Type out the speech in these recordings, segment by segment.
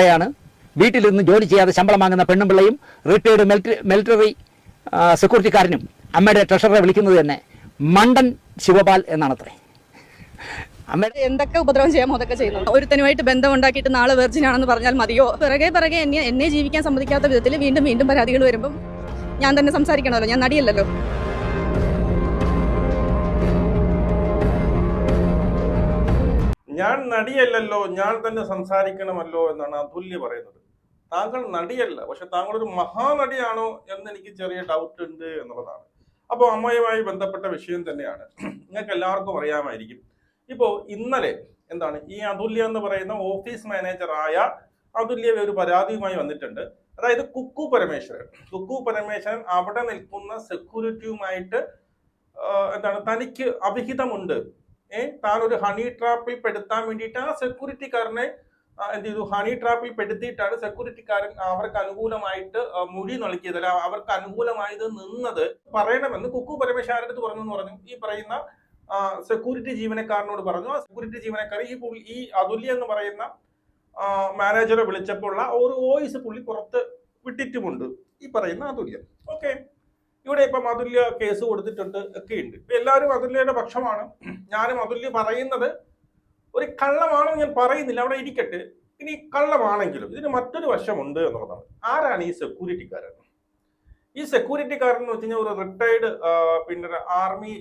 ാണ് വീട്ടിൽ നിന്ന് ജോലി ചെയ്യാതെ ശമ്പളം വാങ്ങുന്ന പെണ്ണും പിള്ളയും റിട്ടയർഡ് മിലിറ്ററി സെക്യൂരിറ്റിക്കാരനും അമ്മയുടെ ട്രഷററെ വിളിക്കുന്നത് തന്നെ മണ്ടൻ ശിവപാൽ എന്നാണത്രേ. അമ്മയുടെ എന്തൊക്കെ ഉപദ്രവം ചെയ്യാമോ അതൊക്കെ ചെയ്യുന്നു. ഒരുത്തനുമായിട്ട് ബന്ധം ഉണ്ടാക്കിയിട്ട് നാളെ വെർജിനാണെന്ന് പറഞ്ഞാൽ മതിയോ? പിറകെ എന്നെ ജീവിക്കാൻ സമ്മതിക്കാത്ത വിധത്തിൽ വീണ്ടും പരാതികൾ വരുമ്പം ഞാൻ തന്നെ സംസാരിക്കണമല്ലോ, ഞാൻ നടിയല്ലല്ലോ. ഞാൻ നടിയല്ലല്ലോ, ഞാൻ തന്നെ സംസാരിക്കണമല്ലോ എന്നാണ് അതുല്യ പറയുന്നത്. താങ്കൾ നടിയല്ല, പക്ഷെ താങ്കളൊരു മഹാനടിയാണോ എന്ന് എനിക്ക് ചെറിയ ഡൗട്ട് ഉണ്ട് എന്നുള്ളതാണ്. അപ്പോൾ അമ്മയുമായി ബന്ധപ്പെട്ട വിഷയം തന്നെയാണ്. നിങ്ങൾക്ക് എല്ലാവർക്കും അറിയാമായിരിക്കും. ഇപ്പോൾ ഇന്നലെ ഈ അതുല്യ എന്ന് പറയുന്ന ഓഫീസ് മാനേജറായ അതുല്യ ഒരു പരാതിയുമായി വന്നിട്ടുണ്ട്. അതായത് കുക്കു പരമേശ്വരൻ അവിടെ നിൽക്കുന്ന സെക്യൂരിറ്റിയുമായിട്ട് തനിക്ക് അവിഹിതമുണ്ട്, താൻ ഒരു ഹണി ട്രാപ്പിൽ പെടുത്താൻ വേണ്ടിയിട്ട് ആ സെക്യൂരിറ്റിക്കാരനെ ഹണി ട്രാപ്പിൽ പെടുത്തിയിട്ടാണ് സെക്യൂരിറ്റിക്കാരൻ അവർക്ക് അനുകൂലമായിട്ട് മൊഴി നൽകിയത്, അല്ല അവർക്ക് അനുകൂലമായത് നിന്നത് പറയണമെന്ന് കുക്കു പരമേശ്വരന്റെ അടുത്ത് പറഞ്ഞു. ഈ പറയുന്ന സെക്യൂരിറ്റി ജീവനക്കാരനോട് പറഞ്ഞു. ആ സെക്യൂരിറ്റി ജീവനക്കാരൻ ഈ അതുല്യ എന്ന് പറയുന്ന മാനേജറെ വിളിച്ചപ്പോൾ ഒരു വോയിസ് പുള്ളി പുറത്ത് വിട്ടിട്ടുമുണ്ട്, ഈ പറയുന്ന അതുല്യ. ഓക്കെ, ഇവിടെ ഇപ്പം അതുല്യ കേസ് കൊടുത്തിട്ടുണ്ട് ഒക്കെ ഉണ്ട്. ഇപ്പൊ എല്ലാവരും അതുല്യയുടെ പക്ഷമാണ്. ഞാനും അതുല്യ പറയുന്നത് ഒരു കള്ളമാണെന്ന് ഞാൻ പറയുന്നില്ല, അവിടെ ഇരിക്കട്ടെ. ഇനി കള്ളമാണെങ്കിലും ഇതിന് മറ്റൊരു വശമുണ്ട് എന്നുള്ളതാണ്. ആരാണ് ഈ സെക്യൂരിറ്റിക്കാരൻ? ഈ സെക്യൂരിറ്റിക്കാരൻ എന്ന് വെച്ച് കഴിഞ്ഞാൽ ഒരു റിട്ടയർഡ് ആർമി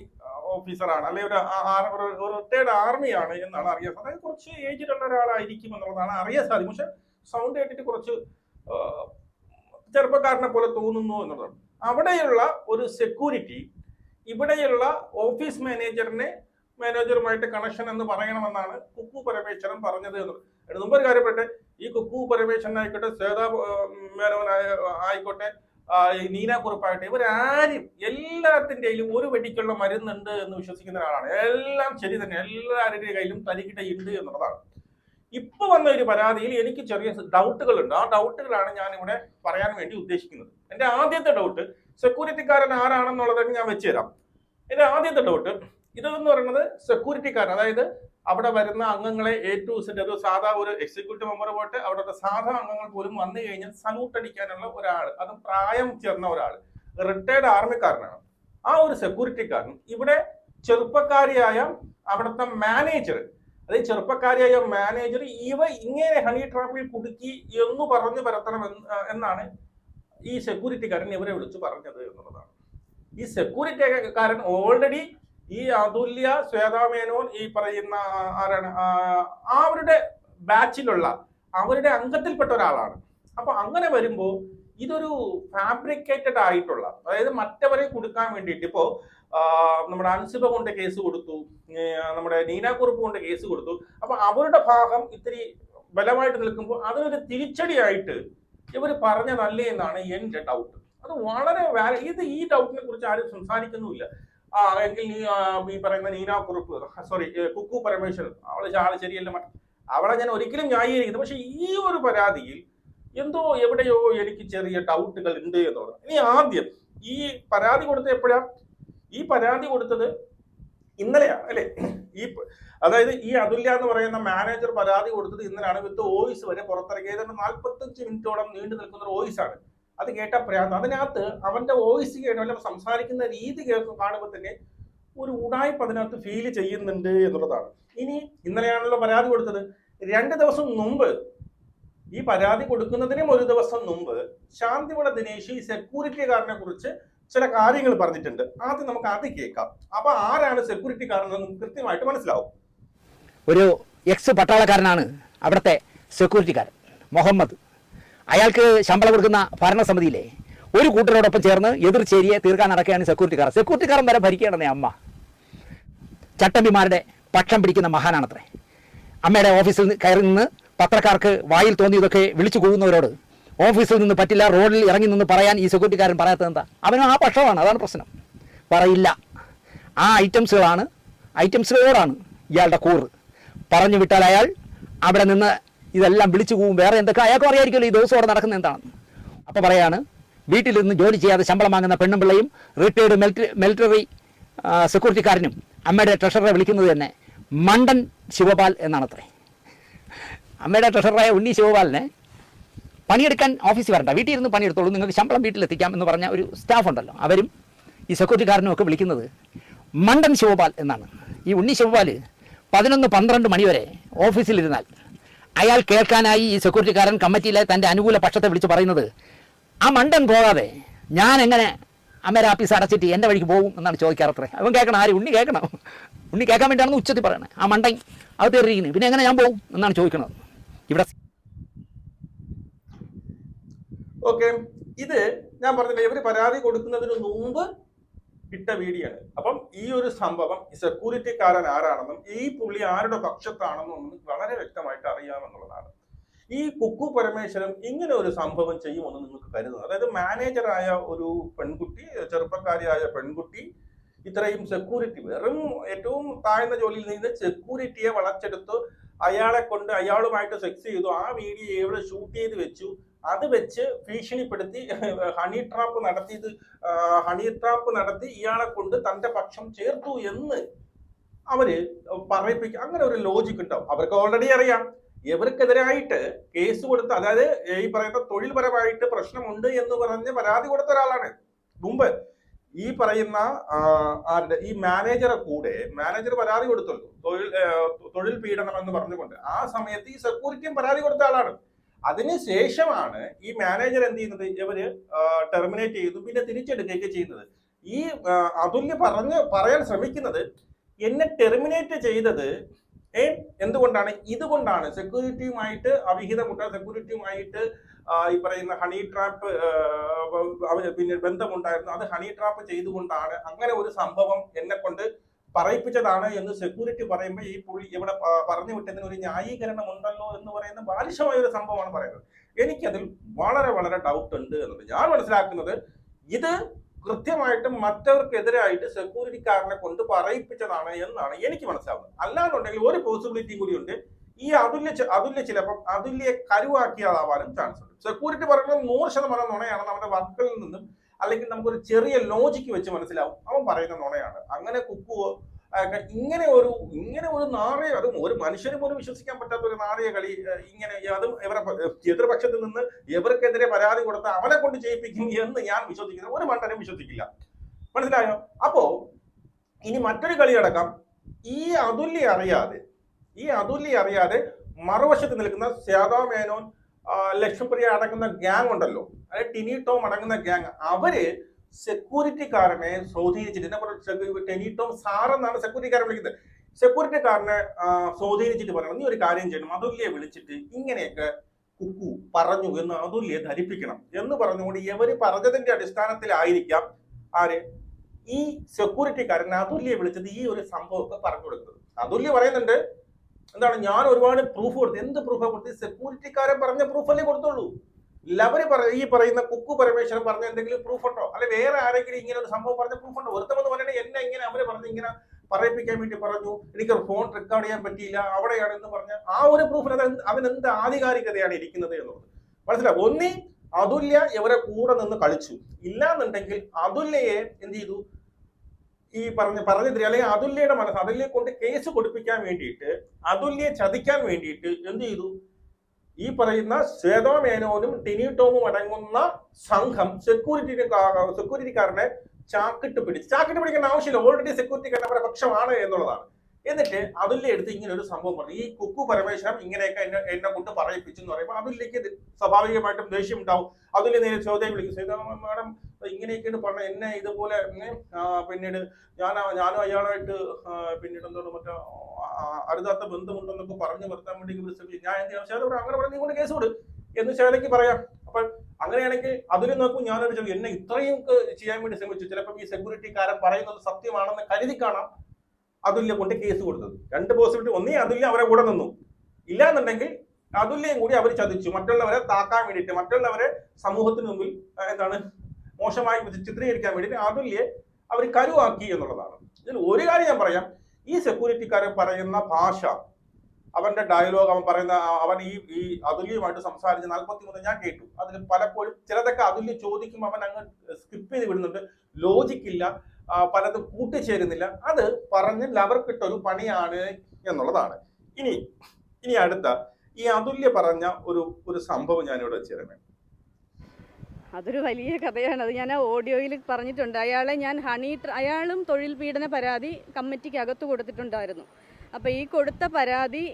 ഓഫീസറാണ്, അല്ലെങ്കിൽ ഒരു റിട്ടയർഡ് ആർമിയാണ് എന്നാണ് അറിയാൻ സാധിക്കും. അതായത് കുറച്ച് ഏജ്ഡ് ഉള്ള ഒരാളായിരിക്കും എന്നുള്ളതാണ് അറിയാൻ സാധിക്കും. പക്ഷെ സൗണ്ട് കേട്ടിട്ട് കുറച്ച് ചെറുപ്പക്കാരനെ പോലെ തോന്നുന്നു എന്നുള്ളതാണ്. അവിടെയുള്ള ഒരു സെക്യൂരിറ്റി ഇവിടെയുള്ള ഓഫീസ് മാനേജറുമായിട്ട് കണക്ഷൻ എന്ന് പറയണമെന്നാണ് കുക്കു പരമേശ്വരൻ പറഞ്ഞത് എന്നുള്ളത്. മുമ്പ് ഒരു കാര്യപ്പെട്ടെ, ഈ കുക്കു പരമേശ്വരനായിക്കോട്ടെ, ശ്വേതാ മേനോനായ ആയിക്കോട്ടെ, നീന കുറുപ്പായിട്ട്, ഇവരാരും എല്ലാത്തിൻ്റെയും ഒരു വെടിക്കുള്ള മരുന്നുണ്ട് എന്ന് വിശ്വസിക്കുന്ന ഒരാളാണ്. എല്ലാം ശരി തന്നെ, എല്ലാവരുടെ കയ്യിലും തരികിടയുണ്ട് എന്നുള്ളതാണ്. ഇപ്പൊ വന്ന ഒരു പരാതിയിൽ എനിക്ക് ചെറിയ ഡൗട്ടുകളുണ്ട്. ആ ഡൗട്ടുകളാണ് ഞാൻ ഇവിടെ പറയാൻ വേണ്ടി ഉദ്ദേശിക്കുന്നത്. എന്റെ ആദ്യത്തെ ഡൗട്ട് സെക്യൂരിറ്റിക്കാരൻ ആരാണെന്നുള്ളതൊക്കെ ഞാൻ വെച്ചുതരാം. എന്റെ ആദ്യത്തെ ഡൗട്ട് ഇതെന്ന് പറയുന്നത് സെക്യൂരിറ്റിക്കാരൻ, അതായത് അവിടെ വരുന്ന അംഗങ്ങളെ A to Z, അത് സാധാ ഒരു എക്സിക്യൂട്ടീവ് മെമ്പർ പോയിട്ട് അവിടുത്തെ സാധാ അംഗങ്ങൾ പോലും വന്നു കഴിഞ്ഞാൽ സല്യൂട്ട് അടിക്കാനുള്ള ഒരാൾ, അത് പ്രായം ചേർന്ന ഒരാൾ, റിട്ടയർഡ് ആർമിക്കാരനാണ്. ആ ഒരു സെക്യൂരിറ്റിക്കാരൻ ഇവിടെ ചെറുപ്പക്കാരിയായ അവിടുത്തെ മാനേജർ, അതായത് ചെറുപ്പക്കാരിയായ മാനേജർ ഇങ്ങനെ ഹണി ട്രാപ്പിൽ കുടുക്കി എന്ന് പറഞ്ഞു പരത്തണം എന്നാണ് ഈ സെക്യൂരിറ്റിക്കാരൻ ഇവരെ വിളിച്ച് പറഞ്ഞത് എന്നുള്ളതാണ്. ഈ സെക്യൂരിറ്റിക്കാരൻ ഓൾറെഡി ഈ അതുല്യ, ശ്വേതാ മേനോൻ, ഈ പറയുന്ന ആരാണ് അവരുടെ ബാച്ചിലുള്ള അവരുടെ അംഗത്തിൽപ്പെട്ട ഒരാളാണ്. അപ്പൊ അങ്ങനെ വരുമ്പോ ഇതൊരു ഫാബ്രിക്കേറ്റഡ് ആയിട്ടുള്ള, അതായത് മറ്റവരെ കൊടുക്കാൻ വേണ്ടിയിട്ട് ഇപ്പോ നമ്മുടെ അൻസിബ കൊണ്ട് കേസ് കൊടുത്തു, നമ്മുടെ നീനാക്കുറുപ്പ് കൊണ്ട് കേസ് കൊടുത്തു. അപ്പൊ അവരുടെ ഭാഗം ഇത്തിരി ബലമായിട്ട് നിൽക്കുമ്പോൾ അതൊരു തിരിച്ചടിയായിട്ട് ഇവർ പറഞ്ഞതല്ലേ എന്നാണ് എന്റെ ഡൗട്ട്. അത് വളരെ ഈ ഡൗട്ടിനെ കുറിച്ച് ആരും സംസാരിക്കുന്നുമില്ല. എങ്കിൽ ഈ പറയുന്ന നീനാക്കുറുപ്പ്, കുക്കു പരമേശ്വരൻ, ആള് ശരിയല്ല, അവളെ ഞാൻ ഒരിക്കലും ന്യായീകരിക്കുന്നു. പക്ഷെ ഈ ഒരു പരാതിയിൽ എവിടെയോ എനിക്ക് ചെറിയ ഡൗട്ടുകൾ ഉണ്ട് എന്നുള്ളത്. ഇനി ആദ്യം ഈ പരാതി കൊടുത്തത് എപ്പോഴാ? ഈ പരാതി കൊടുത്തത് ഇന്നലെയാണ് അല്ലെ? അതായത് ഈ അതുല്യ എന്ന് പറയുന്ന മാനേജർ പരാതി കൊടുത്തത് ഇന്നലെയാണ്. വിത്ത് വോയിസ് വരെ പുറത്തിറക്കിയത് 45 മിനിറ്റോളം നീണ്ടു നിൽക്കുന്ന ഒരു വോയിസ് ആണ്. അത് കേട്ട പ്രാന്ത്. അതിനകത്ത് അവന്റെ വോയിസ് കേട്ടോ, സംസാരിക്കുന്ന രീതി കാണുമ്പോൾ തന്നെ ഒരു ഉടായ്പ അതിനകത്ത് ഫീൽ ചെയ്യുന്നുണ്ട് എന്നുള്ളതാണ്. ഇനി ഇന്നലെയാണല്ലോ പരാതി കൊടുത്തത്. 2 ദിവസം മുമ്പ്, ഈ പരാതി കൊടുക്കുന്നതിനും 1 ദിവസം മുമ്പ് ശാന്തിമള ദിനേശ് ഈ സെക്യൂരിറ്റിക്കാരനെ കുറിച്ച് ചില കാര്യങ്ങൾ പറഞ്ഞിട്ടുണ്ട്. ആദ്യം നമുക്ക് അത് കേൾക്കാം. അപ്പൊ ആരാണ് സെക്യൂരിറ്റിക്കാരനെന്ന് കൃത്യമായിട്ട് മനസ്സിലാവും. ഒരു എക്സ് പട്ടാളക്കാരനാണ് അവിടുത്തെ സെക്യൂരിറ്റിക്കാരൻ മുഹമ്മദ്. അയാൾക്ക് ശമ്പളം കൊടുക്കുന്ന ഭരണസമിതിയിലെ ഒരു കൂട്ടരോടൊപ്പം ചേർന്ന് എതിർചേരിയെ തീർക്കാൻ നടക്കുകയാണ് സെക്യൂരിറ്റിക്കാരൻ വരെ ഭരിക്കുകയാണെന്നേ അമ്മ. ചട്ടമ്പിമാരുടെ പക്ഷം പിടിക്കുന്ന മഹാനാണത്രേ. അമ്മയുടെ ഓഫീസിൽ കയറി നിന്ന് പത്രക്കാർക്ക് വായിൽ തോന്നിയതൊക്കെ വിളിച്ചു കൂടുന്നവരോട് ഓഫീസിൽ നിന്ന് പറ്റില്ല, റോഡിൽ ഇറങ്ങി നിന്ന് പറയാൻ ഈ സെക്യൂരിറ്റിക്കാരൻ പറയാത്തത് എന്താ? അവനും ആ പക്ഷമാണ്, അതാണ് പ്രശ്നം. പറയില്ല. ആ ഐറ്റംസുകളോടാണ് ഇയാളുടെ കൂറ്. പറഞ്ഞു വിട്ടാൽ അയാൾ അവിടെ നിന്ന് ഇതെല്ലാം വിളിച്ചു പോവും. വേറെ എന്തൊക്കെ അയാൾക്കും അറിയായിരിക്കുമല്ലോ ഈ ദിവസം അവിടെ നടക്കുന്ന എന്താണെന്ന്. അപ്പോൾ പറയാണ്, വീട്ടിൽ നിന്ന് ജോലി ചെയ്യാതെ ശമ്പളം വാങ്ങുന്ന പെണ്ണും പിള്ളയും റിട്ടയർഡ് മിലിറ്ററി സെക്യൂരിറ്റിക്കാരനും അമ്മയുടെ ട്രഷററെ വിളിക്കുന്നത് തന്നെ മണ്ടൻ ശിവപാൽ എന്നാണത്രേ. അമ്മയുടെ ട്രഷററായ ഉണ്ണി ശിവപാലിനെ പണിയെടുക്കാൻ ഓഫീസിൽ വരണ്ട, വീട്ടിൽ ഇരുന്ന് പണിയെടുത്തോളൂ, നിങ്ങൾക്ക് ശമ്പളം വീട്ടിലെത്തിക്കാം എന്ന് പറഞ്ഞ ഒരു സ്റ്റാഫ് ഉണ്ടല്ലോ, അവരും ഈ സെക്യൂരിറ്റിക്കാരനും ഒക്കെ വിളിക്കുന്നത് മണ്ടൻ ശിവപാൽ എന്നാണ്. ഈ ഉണ്ണി ശിവപാൽ 11-12 മണിവരെ ഓഫീസിലിരുന്നാൽ അയാൾ കേൾക്കാനായി ഈ സെക്യൂരിറ്റിക്കാരൻ കമ്മിറ്റിയിലെ തൻ്റെ അനുകൂല പക്ഷത്തെ വിളിച്ച് പറയുന്നത്, ആ മണ്ടൻ പോകാതെ ഞാൻ എങ്ങനെ അമ്മേരെ ആഫീസ് അടച്ചിട്ട് എൻ്റെ വഴിക്ക് പോകും എന്നാണ് ചോദിക്കാറത്രേ. അവൻ കേൾക്കണം, ആര്? ഉണ്ണി കേൾക്കണം. ഉണ്ണി കേൾക്കാൻ വേണ്ടിയാണെന്ന് ഉച്ചത്തിൽ പറയണേ. ആ മണ്ടൻ അത് തീർന്നിരിക്കുന്നത്, പിന്നെ എങ്ങനെ ഞാൻ പോകും എന്നാണ് ചോദിക്കുന്നത് ഇവിടെ. ഓക്കെ, ഇത് ഞാൻ പറഞ്ഞില്ലേ, ഇവര് പരാതി കൊടുക്കുന്നതിന് മുമ്പ് ഇട്ട വീഡിയോ ആണ്. അപ്പം ഈ ഒരു സംഭവം ഈ സെക്യൂരിറ്റിക്കാരൻ ആരാണെന്നും ഈ പുള്ളി ആരുടെ പക്ഷത്താണെന്നും വളരെ വ്യക്തമായിട്ട് അറിയാമെന്നുള്ളതാണ്. ഈ കുക്കു പരമേശ്വരൻ ഇങ്ങനെ ഒരു സംഭവം ചെയ്യുമെന്ന് നിങ്ങൾക്ക് കരുതുന്നത്? അതായത് മാനേജറായ ഒരു പെൺകുട്ടി, ചെറുപ്പക്കാരിയായ പെൺകുട്ടി ഇത്രയും സെക്യൂരിറ്റി, വെറും ഏറ്റവും താഴ്ന്ന ജോലിയിൽ നിന്ന് സെക്യൂരിറ്റിയെ വളച്ചെടുത്തു, അയാളെ കൊണ്ട് അയാളുമായിട്ട് സെക്സ് ചെയ്തു, ആ വീഡിയോ എവിടെ ഷൂട്ട് ചെയ്ത് വെച്ചു, അത് വെച്ച് ഭീഷണിപ്പെടുത്തി ഹണി ട്രാപ്പ് നടത്തി ഇയാളെ കൊണ്ട് തന്റെ പക്ഷം ചേർത്തു എന്ന് അവര് പറയിപ്പിക്കും. അങ്ങനെ ഒരു ലോജിക് ഉണ്ടാവും. അവർക്ക് ഓൾറെഡി അറിയാം ഇവർക്കെതിരായിട്ട് കേസ് കൊടുത്ത, അതായത് ഈ പറയുന്ന തൊഴിൽപരമായിട്ട് പ്രശ്നമുണ്ട് എന്ന് പറഞ്ഞ് പരാതി കൊടുത്ത ഒരാളാണ് മുമ്പ്. ഈ പറയുന്ന ആരുടെ ഈ മാനേജറെ കൂടെ മാനേജർ പരാതി കൊടുത്തുള്ളൂ, തൊഴിൽ പീഡനം എന്ന് പറഞ്ഞുകൊണ്ട്. ആ സമയത്ത് ഈ സെക്യൂരിറ്റിയും പരാതി കൊടുത്ത ആളാണ്. അതിനുശേഷമാണ് ഈ മാനേജർ എന്ത് ചെയ്യുന്നത്, ഇവര് ടെർമിനേറ്റ് ചെയ്തു, പിന്നെ തിരിച്ചെടുക്കുകയൊക്കെ ചെയ്യുന്നത്. ഈ അതുല്യ പറയാൻ ശ്രമിക്കുന്നത്, എന്നെ ടെർമിനേറ്റ് ചെയ്തത് എന്തുകൊണ്ടാണ്? ഇതുകൊണ്ടാണ് സെക്യൂരിറ്റിയുമായിട്ട് അവിഹിതമുട്ട, സെക്യൂരിറ്റിയുമായിട്ട് ഈ പറയുന്ന ഹണി ട്രാപ്പ് പിന്നെ ബന്ധമുണ്ടായിരുന്നു, അത് ഹണി ട്രാപ്പ് ചെയ്തുകൊണ്ടാണ്, അങ്ങനെ ഒരു സംഭവം എന്നെ കൊണ്ട് പറയിപ്പിച്ചതാണ് എന്ന് സെക്യൂരിറ്റി പറയുമ്പോൾ ഈ പുള്ളി ഇവിടെ പറഞ്ഞു വിട്ടതിന് ഒരു ന്യായീകരണം ഉണ്ടല്ലോ എന്ന് പറയുന്ന ബാലിശമായ ഒരു സംഭവമാണ് പറയുന്നത്. എനിക്കതിൽ വളരെ വളരെ ഡൗട്ട് ഉണ്ട് എന്നുള്ളത്. ഞാൻ മനസ്സിലാക്കുന്നത് ഇത് കൃത്യമായിട്ടും മറ്റവർക്കെതിരായിട്ട് സെക്യൂരിറ്റിക്കാരനെ കൊണ്ട് പറയിപ്പിച്ചതാണ് എന്നാണ് എനിക്ക് മനസ്സിലാവുന്നത്. അല്ലാന്നുണ്ടെങ്കിൽ ഒരു പോസിബിലിറ്റിയും കൂടി ഉണ്ട്, ഈ അതുല്യ ചിലപ്പം അതുല്യെ കരുവാക്കിയതാവാനും ചാൻസ് ഉണ്ട്. സെക്യൂരിറ്റി പറയുന്നത് 100% നുണയാണെന്ന് അവന്റെ വാക്കുകളിൽ നിന്നും അല്ലെങ്കിൽ നമുക്കൊരു ചെറിയ ലോജിക്ക് വെച്ച് മനസ്സിലാവും അവൻ പറയുന്ന നുണയാണ്. അങ്ങനെ കുക്കുവോ ഇങ്ങനെ ഒരു നാറിയ, അതും ഒരു മനുഷ്യന് പോലും വിശ്വസിക്കാൻ പറ്റാത്ത ഒരു നാറിയ കളി, ഇങ്ങനെ അതും ഇവരെ എതിർപക്ഷത്ത് നിന്ന് ഇവർക്കെതിരെ പരാതി കൊടുത്ത അവനെ കൊണ്ട് ചെയ്യിപ്പിക്കും എന്ന് ഞാൻ വിശ്വസിക്കുന്നത് ഒരു മണ്ടനും വിശ്വസിക്കില്ല. മനസ്സിലായോ? അപ്പോ ഇനി മറ്റൊരു കളി അടക്കം, ഈ അതുല്യ അറിയാതെ മറുവശത്ത് നിൽക്കുന്ന ശ്യാദാ മേനോൻ, ലക്ഷ്മിപ്രിയ അടങ്ങുന്ന ഗ്യാങ് ഉണ്ടല്ലോ, അതായത് ടിനി ടോം അടങ്ങുന്ന ഗ്യാങ്, അവര് സെക്യൂരിറ്റിക്കാരനെ സ്വാധീനിച്ചിട്ട്, ടെനി ടോം സാറെന്നാണ് സെക്യൂരിറ്റിക്കാരൻ വിളിക്കുന്നത്, സെക്യൂരിറ്റിക്കാരനെ സ്വാധീനിച്ചിട്ട് പറയണം, നീ ഒരു കാര്യം ചെയ്യണം, അതുല്യെ വിളിച്ചിട്ട് ഇങ്ങനെയൊക്കെ കുക്കു പറഞ്ഞു എന്ന് അതുല്യെ ധരിപ്പിക്കണം എന്ന് പറഞ്ഞുകൊണ്ട് ഇവര് പറഞ്ഞതിന്റെ അടിസ്ഥാനത്തിലായിരിക്കാം ഈ സെക്യൂരിറ്റിക്കാരൻ അതുല്യെ വിളിച്ചത് ഈ ഒരു സംഭവമൊക്കെ പറഞ്ഞു കൊടുത്തത്. അതുല്യ പറയുന്നുണ്ട്, എന്താണ്, ഞാൻ ഒരുപാട് പ്രൂഫ് കൊടുത്തു. എന്ത് പ്രൂഫാണ് കൊടുത്തത്? സെക്യൂരിറ്റിക്കാരൻ പറഞ്ഞ പ്രൂഫല്ലേ കൊടുത്തുള്ളൂ. ഈ പറയുന്ന കുക്കു പരമേശ്വരൻ പറഞ്ഞ എന്തെങ്കിലും പ്രൂഫ് ഉണ്ടോ? അല്ലെ വേറെ ആരെങ്കിലും ഇങ്ങനെ ഒരു സംഭവം പറഞ്ഞ പ്രൂഫ് ഉണ്ടോ? ഒരുത്തമെന്ന് പറയണേ എന്നെ ഇങ്ങനെ അവര് പറഞ്ഞ് ഇങ്ങനെ പറയിപ്പിക്കാൻ വേണ്ടി പറഞ്ഞു, എനിക്ക് ഫോൺ റെക്കോർഡ് ചെയ്യാൻ പറ്റിയില്ല, അവിടെയാണ് എന്ന് പറഞ്ഞ ആ ഒരു പ്രൂഫിന് അവനെന്ത് ആധികാരികതയാണ് ഇരിക്കുന്നത് എന്നുള്ളത് മനസ്സിലാവും. ഒന്നി അതുല്യ ഇവരെ കൂടെ നിന്ന് കളിച്ചു, ഇല്ലാന്നുണ്ടെങ്കിൽ അതുല്യയെ എന്ത് ചെയ്തു, ഈ പറഞ്ഞതിരി അല്ലെങ്കിൽ അതുല്യയുടെ മനസ്സ്, അതുല്യെ കൊണ്ട് കേസ് കൊടുപ്പിക്കാൻ വേണ്ടിയിട്ട്, അതുല്യെ ചതിക്കാൻ വേണ്ടിയിട്ട് എന്ത് ചെയ്തു, ഈ പറയുന്ന ശ്വേതാ മേനോനും ടിനി ടോമും അടങ്ങുന്ന സംഘം സെക്യൂരിറ്റിക്കാരനെ ചാക്കിട്ട് പിടിക്കേണ്ട ആവശ്യമില്ല, ഓൾറെഡി സെക്യൂരിറ്റിക്കാരൻ അവരുടെ പക്ഷമാണ് എന്നുള്ളതാണ്. എന്നിട്ട് അതുല്യ എടുത്ത് ഇങ്ങനെ ഒരു സംഭവം പറഞ്ഞു, ഈ കുക്കു പരമേശ്വരൻ ഇങ്ങനെയൊക്കെ എന്നെ കൊണ്ട് പറയിപ്പിച്ചു എന്ന് പറയുമ്പോൾ അതുല്യക്ക് സ്വാഭാവികമായിട്ടും ദേഷ്യം ഉണ്ടാവും. അതുല്യ നേരെ ചോദ്യം വിളിക്കും, മാഡം ഇങ്ങനെയൊക്കെയാണ് പറഞ്ഞത്, എന്നെ ഇതുപോലെ പിന്നീട് ഞാനും അയാളായിട്ട് പിന്നീട് എന്തോട് മറ്റേ അടുത്താത്ത ബന്ധമുണ്ടെന്നൊക്കെ പറഞ്ഞു നിർത്താൻ വേണ്ടി ഞാൻ എന്ത് അങ്ങനെ പറഞ്ഞ നീ കൊണ്ട് കേസ് കൊടു എന്ന് ശേലയ്ക്ക് പറയാം. അപ്പൊ അങ്ങനെയാണെങ്കിൽ അതിൽ നോക്കും, ഞാനൊരു ചോദ്യം, എന്നെ ഇത്രയും ചെയ്യാൻ വേണ്ടി ശ്രമിച്ചു, ചിലപ്പോൾ ഈ സെക്യൂരിറ്റിക്കാരൻ പറയുന്നത് സത്യമാണെന്ന് കരുതി കാണാം അതുല്യ കൊണ്ട് കേസ് കൊടുത്തത്. രണ്ട് പോസിബിലിറ്റി, ഒന്നേ അതുല്യ അവരെ കൂടെ നിന്നു, ഇല്ലാന്നുണ്ടെങ്കിൽ അതുല്യം കൂടി അവർ ചതിച്ചു, മറ്റുള്ളവരെ താക്കാൻ വേണ്ടിയിട്ട്, മറ്റുള്ളവരെ സമൂഹത്തിന് മുമ്പിൽ എന്താണ് മോശമായി ചിത്രീകരിക്കാൻ വേണ്ടിയിട്ട് അതുല്യെ അവർ കരുവാക്കി എന്നുള്ളതാണ്. ഇതിൽ ഒരു കാര്യം ഞാൻ പറയാം, ഈ സെക്യൂരിറ്റിക്കാരൻ പറയുന്ന ഭാഷ, അവന്റെ ഡയലോഗ്, അവൻ ഈ അതുല്യമായിട്ട് സംസാരിച്ച് 43 ഞാൻ കേട്ടു. അതിൽ പലപ്പോഴും ചിലതൊക്കെ അതുല്യ ചോദിക്കുമ്പോൾ അവൻ അങ്ങ് സ്കിപ്പ് ചെയ്ത് വിടുന്നുണ്ട്, ലോജിക്കില്ല, പലതും കൂട്ടിച്ചേരുന്നില്ല. അത് പറഞ്ഞ് ലവർക്കിട്ടൊരു പണിയാണ് എന്നുള്ളതാണ്. ഇനി അടുത്ത ഈ അതുല്യ പറഞ്ഞ ഒരു സംഭവം ഞാനിവിടെ വെച്ചിരുന്നു. അതൊരു വലിയ കഥയാണ്. അത് ഞാൻ ആ ഓഡിയോയിൽ പറഞ്ഞിട്ടുണ്ട്. അയാളും തൊഴിൽ പീഡന പരാതി കമ്മിറ്റിക്ക് അകത്ത് കൊടുത്തിട്ടുണ്ടായിരുന്നു. അപ്പോൾ ഈ കൊടുത്ത പരാതി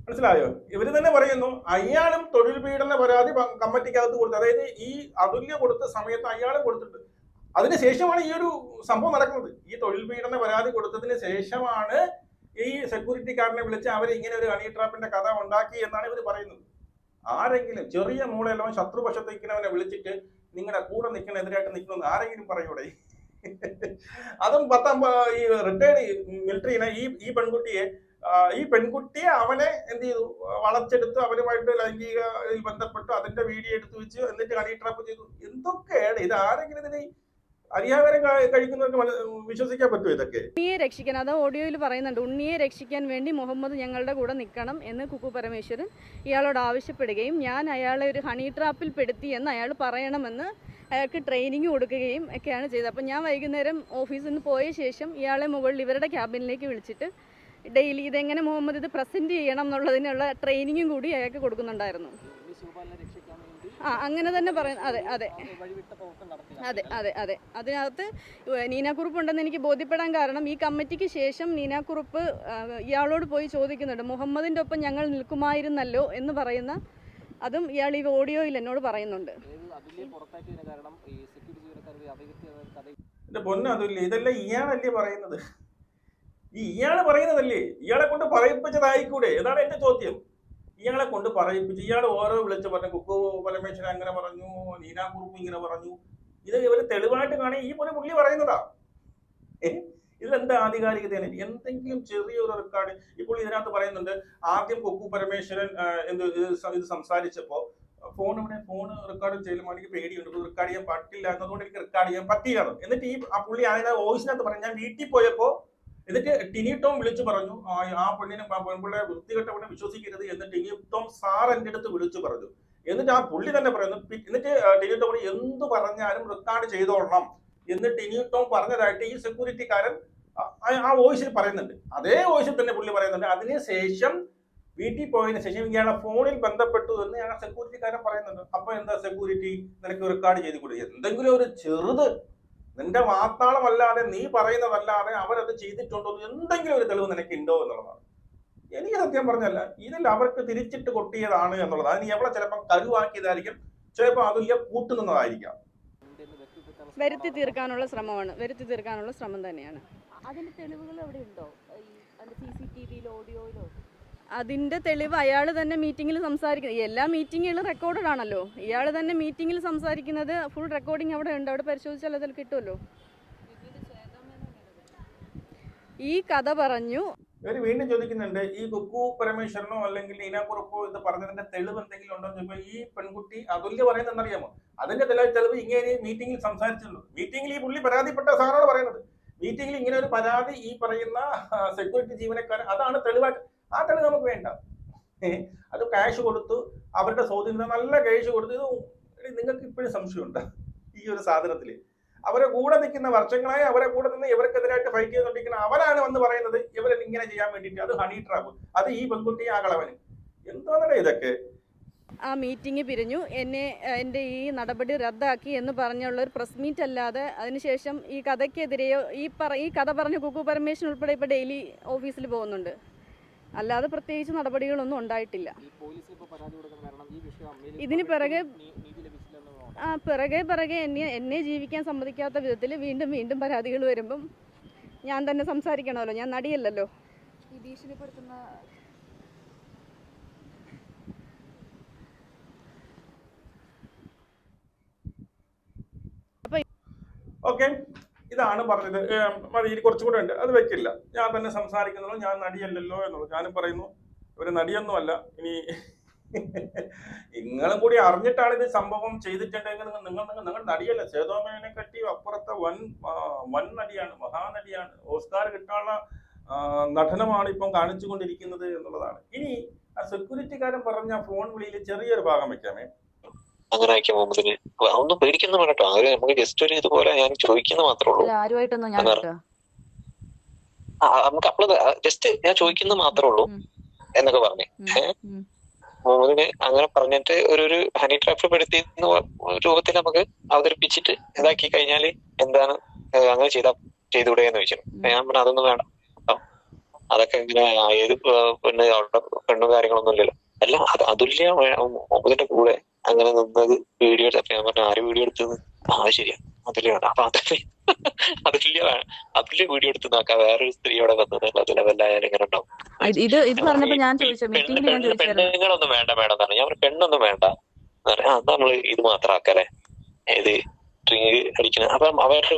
മനസ്സിലായോ? ഇവര് തന്നെ പറയുന്നു അയാളും തൊഴിൽ പീഡന പരാതി കമ്മിറ്റിക്കകത്ത് കൊടുത്തു. അതായത് ഈ അതുല്യ കൊടുത്ത സമയത്ത് അയാളും കൊടുത്തിട്ടുണ്ട്. അതിനുശേഷമാണ് ഈ ഒരു സംഭവം നടക്കുന്നത്. ഈ തൊഴിൽ പീഡന പരാതി കൊടുത്തതിന് ശേഷമാണ് ഈ സെക്യൂരിറ്റിക്കാരനെ വിളിച്ച് അവർ ഇങ്ങനെ ഒരു ഹണി ട്രാപ്പിന്റെ കഥ ഉണ്ടാക്കി എന്നാണ് ഇവർ പറയുന്നത്. ആരെങ്കിലും ചെറിയ മൂളെല്ലാം ശത്രുപക്ഷത്ത് നിൽക്കുന്നവനെ വിളിച്ചിട്ട് നിങ്ങളുടെ കൂടെ നിൽക്കുന്ന എതിരായിട്ട് നിൽക്കണമെന്ന് ആരെങ്കിലും പറയൂടെ? അതും ഈ റിട്ടയർഡ് മിലിറ്ററിനെ ഈ പെൺകുട്ടിയെ അവനെ എന്ത് ചെയ്തു, വളച്ചെടുത്ത് അവരുമായിട്ട് ലൈംഗിക ബന്ധപ്പെട്ട് അതിന്റെ വീഡിയോ എടുത്തു വെച്ച് എന്നിട്ട് ഹണി ട്രാപ്പ് ചെയ്തു. എന്തൊക്കെയാണ് ഇത്? ആരെങ്കിലും ഇതിനെ അരിയാഹാരം കഴിക്കുന്നവർക്ക് വിശ്വസിക്കാൻ പറ്റുമോ ഇതൊക്കെ? ഉണ്ണിയെ രക്ഷിക്കാൻ, അത് ഓഡിയോയിൽ പറയുന്നുണ്ട്, ഉണ്ണിയെ രക്ഷിക്കാൻ വേണ്ടി മുഹമ്മദ് ഞങ്ങളുടെ കൂടെ നിൽക്കണം എന്ന് കുക്കു പരമേശ്വരൻ ഇയാളോട് ആവശ്യപ്പെടുകയും ഞാൻ അയാളെ ഒരു ഹണി ട്രാപ്പിൽ പെടുത്തി എന്ന് അയാൾ പറയണമെന്ന് അയാൾക്ക് ട്രെയിനിങ് കൊടുക്കുകയും ഒക്കെയാണ് ചെയ്തത്. അപ്പം ഞാൻ വൈകുന്നേരം ഓഫീസിൽ നിന്ന് പോയ ശേഷം ഇയാളെ മുകളിൽ ഇവരുടെ ക്യാബിനിലേക്ക് വിളിച്ചിട്ട് ഡെയിലി ഇതെങ്ങനെ മുഹമ്മദ് ഇത് പ്രസൻറ്റ് ചെയ്യണം എന്നുള്ളതിനുള്ള ട്രെയിനിങ്ങും കൂടി അയാൾക്ക് കൊടുക്കുന്നുണ്ടായിരുന്നു. അങ്ങനെ തന്നെ പറയുന്നു. അതെ അതെ അതെ അതെ അതെ അതിനകത്ത് നീനാക്കുറുപ്പ് ഉണ്ടെന്ന് എനിക്ക് ബോധ്യപ്പെടാൻ കാരണം ഈ കമ്മിറ്റിക്ക് ശേഷം നീനാക്കുറുപ്പ് ഇയാളോട് പോയി ചോദിക്കുന്നുണ്ട്, മുഹമ്മദിൻ്റെ ഒപ്പം ഞങ്ങൾ നിൽക്കുമായിരുന്നല്ലോ എന്ന് പറയുന്ന, അതും ഇയാൾ ഈ ഓഡിയോയിൽ എന്നോട് പറയുന്നുണ്ട്. ഇതെല്ലാം ഇയാളല്ലേ പറയുന്നത്? ഇയാള് പറയുന്നതല്ലേ? ഇയാളെ കൊണ്ട് പറയിപ്പിച്ചതായിക്കൂടെ? ഏതാണ് എന്റെ ചോദ്യം. ഇയാളെ കൊണ്ട് പറയിപ്പിച്ച് ഇയാൾ ഓരോ വിളിച്ച് പറഞ്ഞു, കുക്കു പരമേശ്വരൻ അങ്ങനെ പറഞ്ഞു, നീനാക്കുറുപ്പ് ഇങ്ങനെ പറഞ്ഞു. ഇത് ഇവര് തെളിവായിട്ട് കാണി ഈ പോലെ പുള്ളി പറയുന്നതാ. ഇതിലെന്താ ആധികാരികതയാണ്? എന്തെങ്കിലും ചെറിയൊരു റെക്കോർഡ് ഇപ്പോൾ ഇതിനകത്ത് പറയുന്നുണ്ട്. ആദ്യം കുക്കു പരമേശ്വരൻ ഇത് സംസാരിച്ചപ്പോ ഫോൺ റെക്കോർഡ് ചെയ്യുമ്പോൾ എനിക്ക് പേടിയുണ്ട്, റെക്കോർഡ് ചെയ്യാൻ പറ്റില്ല എന്നതുകൊണ്ട് എനിക്ക് റെക്കോർഡ് ചെയ്യാൻ പറ്റിയാണ്. എന്നിട്ട് ആ പുള്ളി അതിനകത്ത് വോയിസിനകത്ത് പറഞ്ഞു, ഞാൻ വീട്ടിൽ പോയപ്പോ എന്നിട്ട് ടിനി ടോം വിളിച്ചു പറഞ്ഞു ആ പെൺപിള്ളെ വൃത്തികെട്ടവനെ വിശ്വസിക്കരുത് എന്ന് ടിനി ടോം സാർ എൻ്റെ അടുത്ത് വിളിച്ചു പറഞ്ഞു. എന്നിട്ട് ആ പുള്ളി തന്നെ പറയുന്നു. എന്നിട്ട് ടിനി ടോം എന്ത് പറഞ്ഞാലും റെക്കോർഡ് ചെയ്തോളണം എന്ന് ടിനി ടോം പറഞ്ഞതായിട്ട് ഈ സെക്യൂരിറ്റിക്കാരൻ ആ വോയിസിൽ പറയുന്നുണ്ട്. അതേ വോയിസിൽ തന്നെ പുള്ളി പറയുന്നുണ്ട്. അതിനുശേഷം വീട്ടിൽ പോയതിനു ശേഷം ഇയാളെ ഫോണിൽ ബന്ധപ്പെട്ടു എന്ന് ഞങ്ങൾ സെക്യൂരിറ്റിക്കാരൻ പറയുന്നുണ്ട്. അപ്പൊ എന്താ സെക്യൂരിറ്റി നിനക്ക് റെക്കോർഡ് ചെയ്ത് കൊടുക്കുക? എന്തെങ്കിലും ഒരു ചെറുത് നിന്റെ വാർത്താളമല്ലാതെ നീ പറയുന്നതല്ലാതെ അവരത് ചെയ്തിട്ടുണ്ടോ എന്തെങ്കിലും ഒരു തെളിവ് നിനക്ക് ഉണ്ടോ എന്നുള്ളതാണ്. എനിക്ക് സത്യം പറഞ്ഞല്ല, ഇതിൽ അവർക്ക് തിരിച്ചിട്ട് കൊട്ടിയതാണ് എന്നുള്ളത്. അതിന് എവിടെ ചിലപ്പോൾ കരുവാക്കിയതായിരിക്കും, ചിലപ്പോൾ അതില്ല കൂട്ടുനിന്നതായിരിക്കാം. വരുത്തി തീർക്കാനുള്ള ശ്രമം തന്നെയാണ്. അതിന്റെ തെളിവുകൾ എവിടെ ഉണ്ടോ? CCTV-യിലോ ഓഡിയോയിലോ? അതിൻ്റെ തെളിവ് അയാൾ തന്നെ മീറ്റിങ്ങിൽ സംസാരിക്കുന്നത്, എല്ലാ മീറ്റിങ്ങുകളും റെക്കോർഡഡ് ആണല്ലോ. ഇയാൾ തന്നെ മീറ്റിങ്ങിൽ സംസാരിക്കുന്നത് ഫുൾ റെക്കോർഡിങ് അവിടെ ഉണ്ട്. അവിടെ പരിശോധിച്ചാൽ അതിൽ കിട്ടുമല്ലോ. ഈ കഥ പറഞ്ഞു. ഇവർ വീണ്ടും ചോദിക്കുന്നുണ്ട്, ഈ കുക്കു പരമേശ്വരനോ അല്ലെങ്കിൽ നീനാക്കുറുപ്പോ ഇത് പറഞ്ഞതിന്റെ തെളിവ് എന്തെങ്കിലും ഉണ്ടോ എന്ന് ചോദിക്കുമ്പോൾ ഈ പെൺകുട്ടി അതുല്യ പറയുന്നത് എന്നറിയാമോ? അതിന്റെ തെളിവ് ഇങ്ങനെ മീറ്റിംഗിൽ സംസാരിച്ചുള്ളൂ. മീറ്റിംഗിൽ ഈ പുള്ളി പരാതിപ്പെട്ട സാറാണ് പറയുന്നത്. മീറ്റിംഗിൽ ഇങ്ങനെ ഒരു പരാതി ഈ പറയുന്ന സെക്യൂരിറ്റി ജീവനക്കാരൻ, അതാണ് തെളിവായിട്ട്. ആ തെളിവ് നമുക്ക് വേണ്ട. അത് ക്യാഷ് കൊടുത്തു, അവരുടെ സ്വാധീനം നല്ല ക്യാഷ് കൊടുത്തു. ഇത് നിങ്ങൾക്ക് ഇപ്പോഴും സംശയമുണ്ട് ഈ ഒരു സാധനത്തില്? അവരെ കൂടെ നിൽക്കുന്ന വർഷങ്ങളായി അവരെ കൂടെ നിന്ന് ഇവർക്കെതിരായിട്ട് ഫൈറ്റ് ചെയ്തുകൊണ്ടിരിക്കുന്ന അവരാണ് വന്ന് പറയുന്നത് ഇവരെ ഇങ്ങനെ ചെയ്യാൻ വേണ്ടിയിട്ട്. അത് ഹണി ട്രാപ്പ്, അത് ഈ പെൺകുട്ടി ആ കളവന്. എന്താണല്ലേ ഇതൊക്കെ? ആ മീറ്റിംഗ് പിരിഞ്ഞു, എൻ്റെ ഈ നടപടി റദ്ദാക്കി എന്ന് പറഞ്ഞുള്ള ഒരു പ്രസ് മീറ്റ് അല്ലാതെ അതിനുശേഷം ഈ കഥയ്ക്കെതിരെയോ ഈ കഥ പറഞ്ഞ കുക്കു പരമേശ്വരൻ ഉൾപ്പെടെ ഇപ്പോൾ ഡെയിലി ഓഫീസിൽ പോകുന്നുണ്ട്. അല്ലാതെ പ്രത്യേകിച്ച് നടപടികളൊന്നും ഉണ്ടായിട്ടില്ല. ഇതിന് പിറകെ എന്നെ ജീവിക്കാൻ സമ്മതിക്കാത്ത വിധത്തിൽ വീണ്ടും പരാതികൾ വരുമ്പം ഞാൻ തന്നെ സംസാരിക്കണമല്ലോ. ഞാൻ നടിയല്ലല്ലോ. ഈ ഭീഷണിപ്പെടുത്തുന്ന ഓക്കെ, ഇതാണ് പറഞ്ഞത്. ഇനി കുറച്ചും കൂടെ ഉണ്ട്, അത് വെക്കില്ല. ഞാൻ തന്നെ സംസാരിക്കുന്നല്ലോ, ഞാൻ നടിയല്ലല്ലോ എന്നുള്ളത്. ഞാനും പറയുന്നു ഇവര് നടിയൊന്നുമല്ല. ഇനി നിങ്ങളും കൂടി അറിഞ്ഞിട്ടാണ് ഇത് സംഭവം ചെയ്തിട്ടുണ്ടെങ്കിൽ നിങ്ങൾ നടിയല്ല. സേതോമേനെ കട്ടി അപ്പുറത്തെ വൻ നടിയാണ്, മഹാനടിയാണ്. ഓസ്കാർ കിട്ടാനുള്ള നടനമാണ് ഇപ്പം കാണിച്ചുകൊണ്ടിരിക്കുന്നത് എന്നുള്ളതാണ്. ഇനി ആ സെക്യൂരിറ്റിക്കാരൻ പറഞ്ഞ ഫോൺ വിളിയിൽ ചെറിയൊരു ഭാഗം വെക്കാമേ. അങ്ങനെ ആക്കിയ മുഹമ്മദിന് ഒന്നും പേടിക്കുന്ന വേണട്ടോ. അവര് നമുക്ക് ജസ്റ്റ് ഒരു ഇതുപോലെ ഞാൻ ചോദിക്കുന്ന മാത്രമേ ഉള്ളൂ. നമുക്ക് അപ്പോൾ ജസ്റ്റ് ഞാൻ ചോദിക്കുന്ന മാത്രമേ ഉള്ളൂ. എന്നൊക്കെ പറഞ്ഞു. മുഹമ്മദിന് അങ്ങനെ പറഞ്ഞിട്ട് ഒരു ഹണി ട്രാപ്പിൽ പെടുത്തി രൂപത്തിൽ നമുക്ക് അവതരിപ്പിച്ചിട്ട് ഇതാക്കി കഴിഞ്ഞാല് എന്താണ് അങ്ങനെ ചെയ്തുകൂടെ എന്ന് ചോദിച്ചു. ഞാൻ പറഞ്ഞു അതൊന്നും വേണ്ട, അതൊക്കെ ഇങ്ങനെ ഏത് പെണ്ണ് അവിടെ പെണ്ണും കാര്യങ്ങളൊന്നും ഇല്ലല്ലോ. അല്ല അത് അതുല്യ മുഹമ്മദിന്റെ കൂടെ അങ്ങനെ നിന്നത് വീഡിയോ എടുത്തപ്പോ ഞാൻ പറഞ്ഞു ആര് വീഡിയോ എടുത്തത്? ശരിയാ അതുല്യാണ്. അപ്പൊ അതുല്യ വീഡിയോ എടുത്ത് നോക്കാം വേറൊരു സ്ത്രീയോടെ വന്നത് അത് ലെവലായാലും ഇങ്ങനെ ഉണ്ടാവും. ഇത് പറഞ്ഞപ്പോ ഞാൻ ചോദിച്ചു, മീറ്റിംഗിൽ ഞാൻ ചോദിച്ചു പെണ്ണുങ്ങളൊന്നും വേണ്ട മേഡം എന്നാണ് ഞാൻ പറഞ്ഞു. പെണ്ണൊന്നും വേണ്ട അത് നമ്മള് ഇത് മാത്രം ആക്കല്ലേ, ഏത് ഡ്രിങ്ക് അടിക്കുന്നത്. അപ്പം അവരുടെ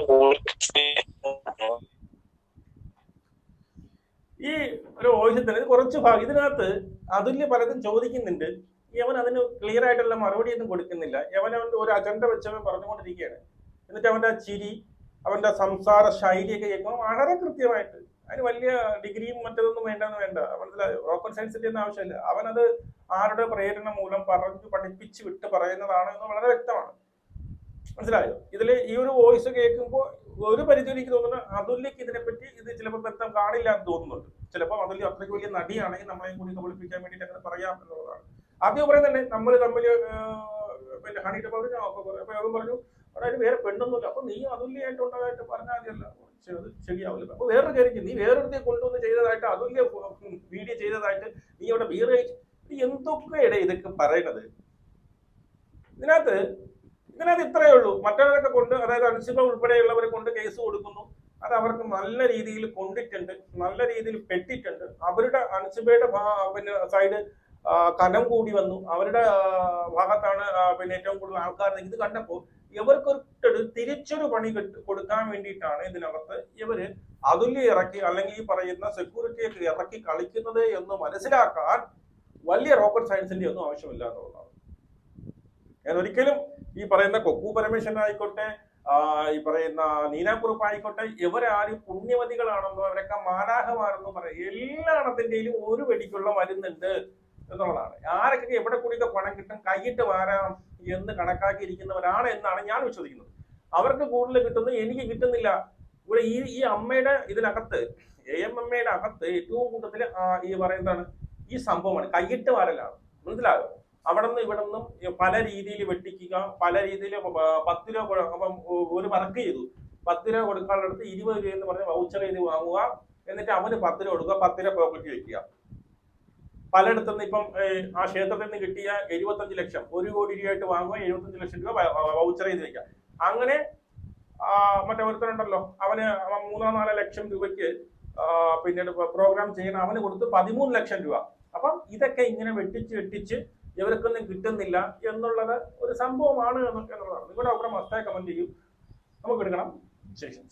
ഈ ഒരു വോയിസിൽ കുറച്ച് ഭാഗം ഇതിനകത്ത് അതുല്യ പലതും ചോദിക്കുന്നുണ്ട്. യവൻ അതിന് ക്ലിയർ ആയിട്ടുള്ള മറുപടി ഒന്നും കൊടുക്കുന്നില്ല. അവന്റെ ഒരു അജണ്ട വെച്ചവൻ പറഞ്ഞുകൊണ്ടിരിക്കുകയാണ്. എന്നിട്ട് അവന്റെ ചിരി, അവന്റെ സംസാര ശൈലിയൊക്കെ കേൾക്കുമ്പോൾ വളരെ കൃത്യമായിട്ട്, അതിന് വലിയ ഡിഗ്രിയും മറ്റതൊന്നും വേണ്ട. മനസ്സിലായോ? റോക്കറ്റ് സയൻസിന്റെ ഒന്നും ആവശ്യമില്ല. അവനത് ആരുടെ പ്രേരണ മൂലം പറഞ്ഞു പഠിപ്പിച്ച് വിട്ട് പറയുന്നതാണ് എന്ന് വളരെ വ്യക്തമാണ്. മനസ്സിലായോ? ഇതില് ഈ ഒരു വോയിസ് കേൾക്കുമ്പോൾ ഒരു പരിധി എനിക്ക് തോന്നുന്നു അതുല്യക്ക് ഇതിനെപ്പറ്റി ഇത് ചിലപ്പോൾ ബന്ധം കാണില്ല എന്ന് തോന്നുന്നുണ്ട്. ചിലപ്പോൾ അതുല്യ അത്രയ്ക്ക് വലിയ നടിയാണെങ്കിൽ നമ്മളെയും കൂടി കബളിപ്പിക്കാൻ വേണ്ടിയിട്ട് അങ്ങനെ പറയാം എന്നുള്ളതാണ്. ആദ്യം പറയുന്നത് തന്നെ നമ്മൾ തമ്മിൽ പിന്നെ ഹണിയുടെ പറഞ്ഞു. അപ്പൊ അവൻ പറഞ്ഞു അതായത് വേറെ പെണ്ണൊന്നുമില്ല, അപ്പൊ നീ അതുല്യായിട്ടുണ്ടായിട്ട് പറഞ്ഞാൽ മതിയല്ല, അത് ശരിയാവില്ല. അപ്പൊ വേറെ കാര്യം നീ വേറൊരുത്തെ കൊണ്ടുവന്ന് ചെയ്തതായിട്ട് അതുല്യ വീഡിയോ ചെയ്തതായിട്ട് നീ അവിടെ ബീർ കഴിച്ചു, എന്തൊക്കെയുടെ ഇതൊക്കെ പറയണത്. ഇതിനകത്ത് ഇത്രയേ ഉള്ളൂ. മറ്റവരൊക്കെ കൊണ്ട്, അതായത് അൻസിബ ഉൾപ്പെടെയുള്ളവരെ കൊണ്ട് കേസ് കൊടുക്കുന്നു. അത് അവർക്ക് നല്ല രീതിയിൽ കൊണ്ടിട്ടുണ്ട്, നല്ല രീതിയിൽ പെട്ടിട്ടുണ്ട്. അവരുടെ അൻസിബയുടെ പിന്നെ സൈഡ് കനം കൂടി വന്നു. അവരുടെ ഭാഗത്താണ് പിന്നെ ഏറ്റവും കൂടുതൽ ആൾക്കാർ. ഇത് കണ്ടപ്പോൾ ഇവർക്കൊരു തിരിച്ചൊരു പണി കൊടുക്കാൻ വേണ്ടിയിട്ടാണ് ഇതിനകത്ത് ഇവര് അതുല്യ ഇറക്കി, അല്ലെങ്കിൽ ഈ പറയുന്ന സെക്യൂരിറ്റിയൊക്കെ ഇറക്കി കളിക്കുന്നത് എന്ന് മനസ്സിലാക്കാൻ വലിയ റോക്കറ്റ് സയൻസിന്റെ ഒന്നും ആവശ്യമില്ല എന്നുള്ളതാണ്. ഞാൻ ഒരിക്കലും ഈ പറയുന്ന കൊക്കു പരമേശ്വരൻ ആയിക്കോട്ടെ, ഈ പറയുന്ന നീനാക്കുറുപ്പ് ആയിക്കോട്ടെ, ഇവരാരും പുണ്യവതികളാണെന്നോ അവരൊക്കെ മാലാഹമാണെന്നോ പറയാം. എല്ലായിടത്തിന്റെയും ഒരു വെടിക്കുള്ള മരുന്നുണ്ട് എന്നുള്ളതാണ്. ആരൊക്കെ എവിടെ കൂടിയൊക്കെ പണം കിട്ടും, കൈയിട്ട് വാരാം എന്ന് കണക്കാക്കിയിരിക്കുന്നവരാണ് എന്നാണ് ഞാൻ വിശ്വസിക്കുന്നത്. അവർക്ക് കൂടുതൽ കിട്ടുന്നു, എനിക്ക് കിട്ടുന്നില്ല. ഇവിടെ ഈ അമ്മയുടെ ഇതിനകത്ത്, AMMയുടെ അകത്ത് ഏറ്റവും കൂടുതൽ ഈ പറയുന്നതാണ് ഈ സംഭവമാണ്, കൈയിട്ട് വാരലാണ്. മനസ്സിലായോ? അവിടെ നിന്ന് ഇവിടെ നിന്നും പല രീതിയിൽ വെട്ടിക്കുക, പല രീതിയിൽ 10 രൂപ അപ്പം ഒരു വർക്ക് ചെയ്തു, 10 രൂപ കൊടുക്കാനുള്ളടുത്ത് 20 രൂപ എന്ന് പറഞ്ഞ് വൗച്ചർ ചെയ്ത് വാങ്ങുക. എന്നിട്ട് അവന് 10 രൂപ കൊടുക്കുക, 10 രൂപ പോക്കറ്റ് വെക്കുക. പലയിടത്തുനിന്ന് ഇപ്പം ആ ക്ഷേത്രത്തിൽ നിന്ന് കിട്ടിയ 75 ലക്ഷം 1 കോടി രൂപയായിട്ട് വാങ്ങുക, 75 ലക്ഷം രൂപ വൗച്ചർ ചെയ്ത് വെക്കുക. അങ്ങനെ മറ്റേ ഒരുത്തരുണ്ടല്ലോ, അവന് 3-4 ലക്ഷം രൂപയ്ക്ക് പിന്നീട് പ്രോഗ്രാം ചെയ്യണം, അവന് കൊടുത്ത് 13 ലക്ഷം രൂപ. അപ്പം ഇതൊക്കെ ഇങ്ങനെ വെട്ടിച്ച് ഇവർക്കൊന്നും കിട്ടുന്നില്ല എന്നുള്ളത് ഒരു സംഭവമാണ് എന്നുള്ളതാണ്. നിങ്ങളുടെ അവിടെ മസ്തായ കമന്റ് ചെയ്യും. നമുക്ക് എടുക്കണം ശേഷം.